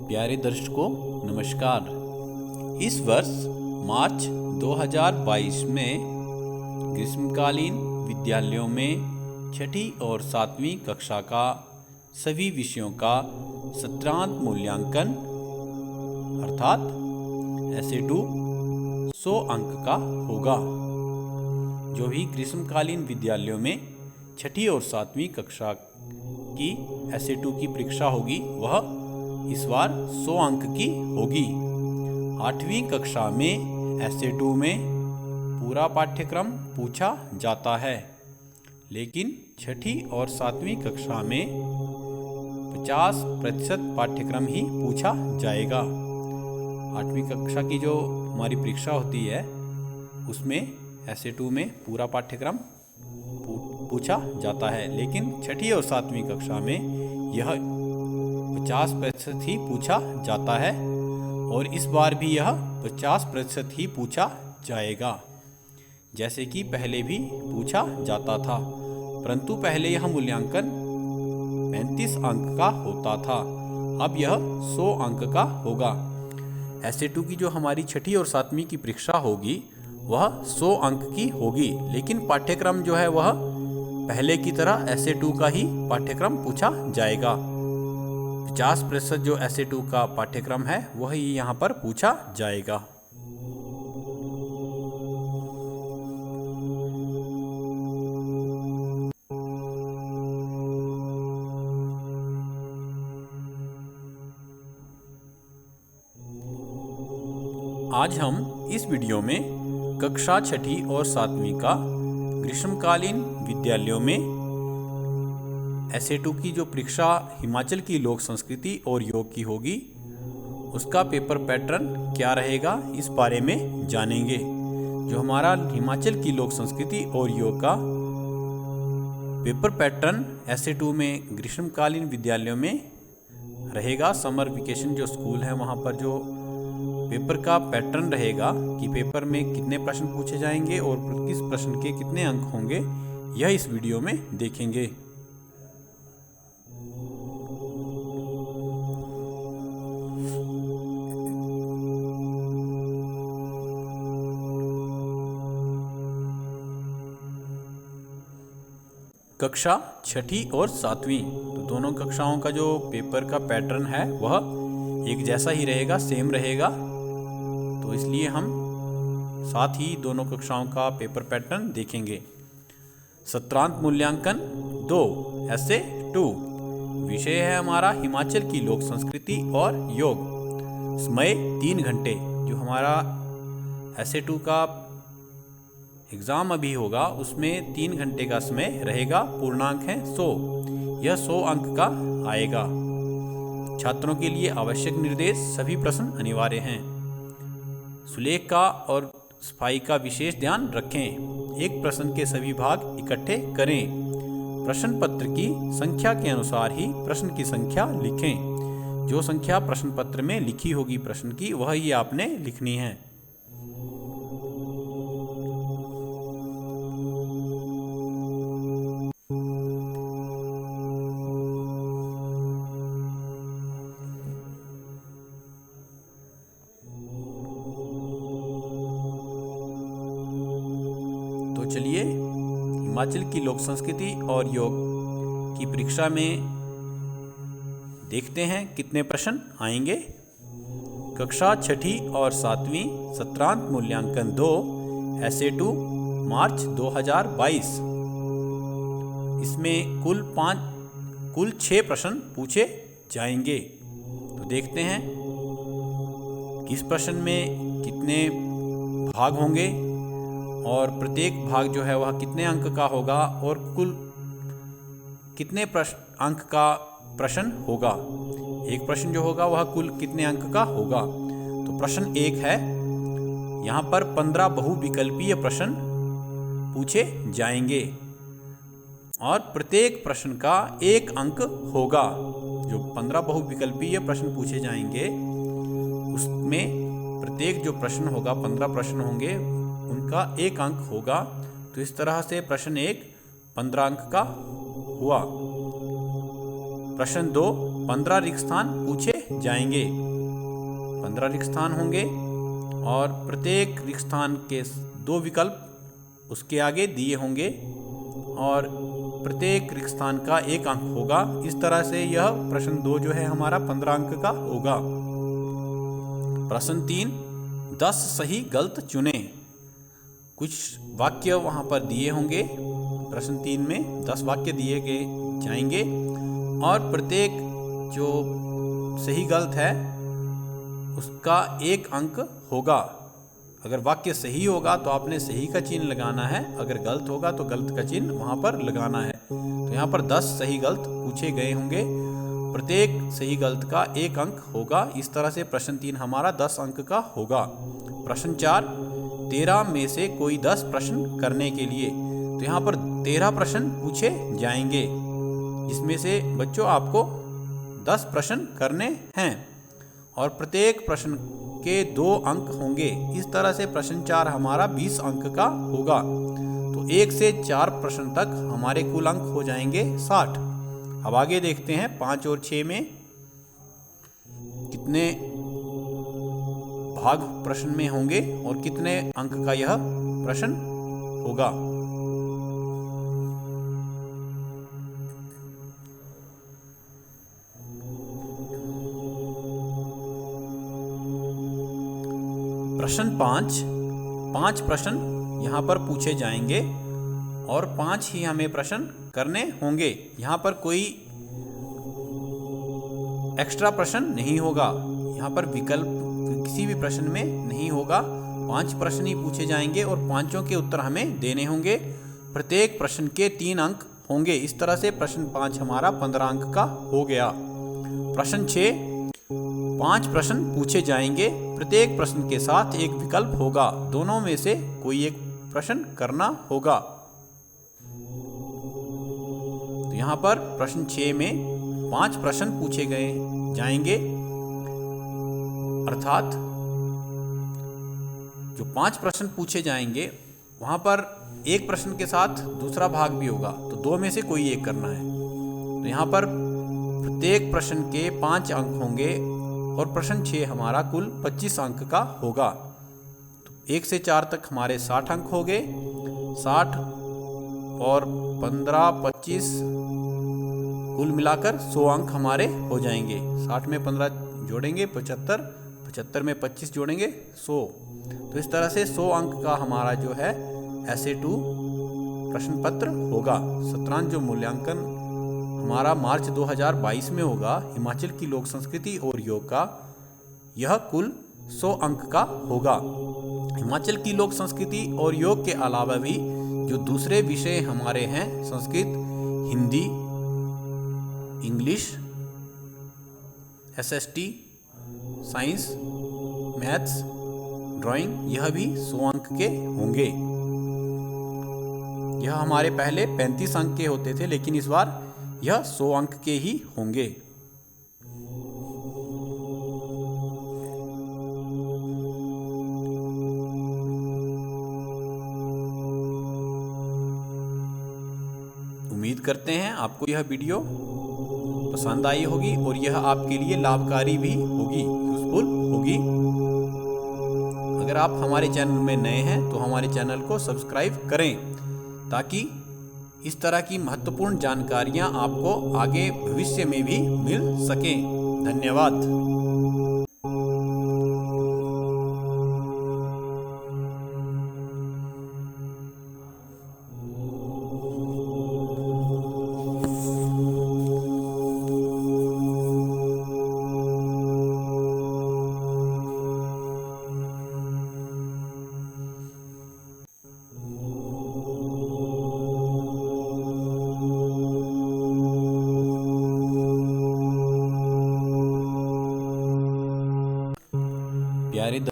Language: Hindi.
प्यारे दर्शकों नमस्कार। इस वर्ष मार्च 2022 में ग्रीष्मकालीन विद्यालयों में छठी और सातवीं कक्षा का सभी विषयों का सत्रांत मूल्यांकन अर्थात SA2 100 अंक का होगा। जो भी ग्रीष्मकालीन विद्यालयों में छठी और सातवीं कक्षा की SA2 की परीक्षा होगी वह इस बार 100 अंक की होगी। 8वीं कक्षा में SA2 में पूरा पाठ्यक्रम पूछा जाता है, लेकिन छठी और सातवीं कक्षा में 50% पाठ्यक्रम ही पूछा जाएगा। 8वीं कक्षा की जो हमारी परीक्षा होती है उसमें SA2 में पूरा पाठ्यक्रम पूछा जाता है, लेकिन छठी और सातवीं कक्षा में यह 50% ही पूछा जाता है और इस बार भी यह 50% ही पूछा जाएगा, जैसे कि पहले भी पूछा जाता था। परंतु पहले यह मूल्यांकन 35 अंक का होता था, अब यह 100 अंक का होगा। SA2 की जो हमारी छठी और सातवीं की परीक्षा होगी वह 100 अंक की होगी, लेकिन पाठ्यक्रम जो है वह पहले की तरह SA2 का ही पाठ्यक्रम पूछा जाएगा। 50% जो SA2 का पाठ्यक्रम है वही यहाँ पर पूछा जाएगा। आज हम इस वीडियो में कक्षा छठी और सातवीं का ग्रीष्मकालीन विद्यालयों में SA2 की जो परीक्षा हिमाचल की लोक संस्कृति और योग की होगी उसका पेपर पैटर्न क्या रहेगा इस बारे में जानेंगे। जो हमारा हिमाचल की लोक संस्कृति और योग का पेपर पैटर्न SA2 में ग्रीष्मकालीन विद्यालयों में रहेगा, समर वेकेशन जो स्कूल है वहाँ पर जो पेपर का पैटर्न रहेगा कि पेपर में कितने प्रश्न पूछे जाएंगे और किस प्रश्न के कितने अंक होंगे, यह इस वीडियो में देखेंगे। कक्षा छठी और सातवीं तो दोनों कक्षाओं का जो पेपर का पैटर्न है वह एक जैसा ही रहेगा, सेम रहेगा। तो इसलिए हम साथ ही दोनों कक्षाओं का पेपर पैटर्न देखेंगे। सत्रांत मूल्यांकन 2 SA2 विषय है हमारा हिमाचल की लोक संस्कृति और योग। समय 3 घंटे। जो हमारा SA2 का एग्ज़ाम अभी होगा उसमें 3 घंटे का समय रहेगा, पूर्णांक है 100। यह 100 अंक का आएगा। छात्रों के लिए आवश्यक निर्देश, सभी प्रश्न अनिवार्य हैं। सुलेख का और सफाई का विशेष ध्यान रखें। एक प्रश्न के सभी भाग इकट्ठे करें। प्रश्न पत्र की संख्या के अनुसार ही प्रश्न की संख्या लिखें। जो संख्या प्रश्न पत्र में लिखी होगी प्रश्न की वह ही आपने लिखनी है। तो चलिए हिमाचल की लोक संस्कृति और योग की परीक्षा में देखते हैं कितने प्रश्न आएंगे। कक्षा छठी और सातवीं सत्रांत मूल्यांकन 2 SA2 मार्च 2022। इसमें कुल 6 प्रश्न पूछे जाएंगे। तो देखते हैं किस प्रश्न में कितने भाग होंगे और प्रत्येक भाग जो है वह कितने अंक का होगा और कुल कितने अंक का प्रश्न होगा। एक प्रश्न जो होगा वह कुल कितने अंक का होगा। तो प्रश्न 1 है, यहाँ पर 15 बहुविकल्पीय प्रश्न पूछे जाएंगे और प्रत्येक प्रश्न का 1 अंक होगा। जो 15 बहुविकल्पीय प्रश्न पूछे जाएंगे उसमें प्रत्येक जो प्रश्न होगा 15 प्रश्न होंगे उनका 1 अंक होगा। तो इस तरह से प्रश्न 1 15 अंक का हुआ। प्रश्न 2 15 रिक्त स्थान पूछे जाएंगे। 15 रिक्त स्थान होंगे और प्रत्येक रिक्त स्थान के 2 विकल्प उसके आगे दिए होंगे और प्रत्येक रिक्त स्थान का 1 अंक होगा। इस तरह से यह प्रश्न 2 जो है हमारा 15 अंक का होगा। प्रश्न 3, 10 सही गलत चुने। कुछ वाक्य वहाँ पर दिए होंगे। प्रश्न 3 में 10 वाक्य दिए गए जाएंगे और प्रत्येक जो सही गलत है उसका 1 अंक होगा। अगर वाक्य सही होगा तो आपने सही का चिन्ह लगाना है, अगर गलत होगा तो गलत का चिन्ह वहाँ पर लगाना है। तो यहाँ पर 10 सही गलत पूछे गए होंगे, प्रत्येक सही गलत का 1 अंक होगा। इस तरह से प्रश्न 3 हमारा 10 अंक का होगा। प्रश्न 4, 13 में से कोई 10 प्रश्न करने के लिए। तो यहाँ पर 13 प्रश्न पूछे जाएंगे, जिसमें से बच्चों आपको 10 प्रश्न करने हैं और प्रत्येक प्रश्न के 2 अंक होंगे। इस तरह से प्रश्न 4 हमारा 20 अंक का होगा। तो 1 से 4 प्रश्न तक हमारे कुल अंक हो जाएंगे 60। अब आगे देखते हैं 5 और 6 में कितने भाग प्रश्न में होंगे और कितने अंक का यह प्रश्न होगा। प्रश्न 5 प्रश्न यहाँ पर पूछे जाएंगे और 5 ही हमें प्रश्न करने होंगे। यहाँ पर कोई एक्स्ट्रा प्रश्न नहीं होगा, यहाँ पर विकल्प किसी भी प्रश्न में नहीं होगा। 5 प्रश्न ही पूछे जाएंगे और 5 के उत्तर हमें देने होंगे। प्रत्येक प्रश्न के 3 अंक होंगे। इस तरह से प्रश्न 5 हमारा 15 अंक का हो गया। प्रश्न 6, 5 प्रश्न पूछे जाएंगे, प्रत्येक प्रश्न के साथ 1 विकल्प होगा, दोनों में से कोई एक प्रश्न करना होगा। तो यहाँ पर प्रश्न 6 में 5 प्रश्न पूछे गए जाएंगे, अर्थात जो 5 प्रश्न पूछे जाएंगे वहाँ पर 1 प्रश्न के साथ दूसरा भाग भी होगा, तो 2 में से कोई एक करना है। तो यहाँ पर प्रत्येक प्रश्न के 5 अंक होंगे और प्रश्न 6 हमारा कुल 25 अंक का होगा। तो 1 से 4 तक हमारे 60 अंक हो गए। 60 और 15, 25 कुल मिलाकर 100 अंक हमारे हो जाएंगे। 60 में 15 जोड़ेंगे 75, 75 में 25 जोड़ेंगे 100। तो इस तरह से 100 अंक का हमारा जो है ऐसे 2 प्रश्न पत्र होगा। शतरंज मूल्यांकन हमारा मार्च 2022 में होगा। हिमाचल की लोक संस्कृति और योग का यह कुल 100 अंक का होगा। हिमाचल की लोक संस्कृति और योग के अलावा भी जो दूसरे विषय हमारे हैं, Sanskrit, Hindi, English, SST, science, maths, drawing, यह भी 100 अंक के होंगे। यह हमारे पहले 35 अंक के होते थे, लेकिन इस बार यह 100 अंक के ही होंगे। उम्मीद करते हैं आपको यह वीडियो पसंद आई होगी और यह आपके लिए लाभकारी भी होगी, यूजफुल होगी। अगर आप हमारे चैनल में नए हैं तो हमारे चैनल को सब्सक्राइब करें, ताकि इस तरह की महत्वपूर्ण जानकारियां आपको आगे भविष्य में भी मिल सकें। धन्यवाद।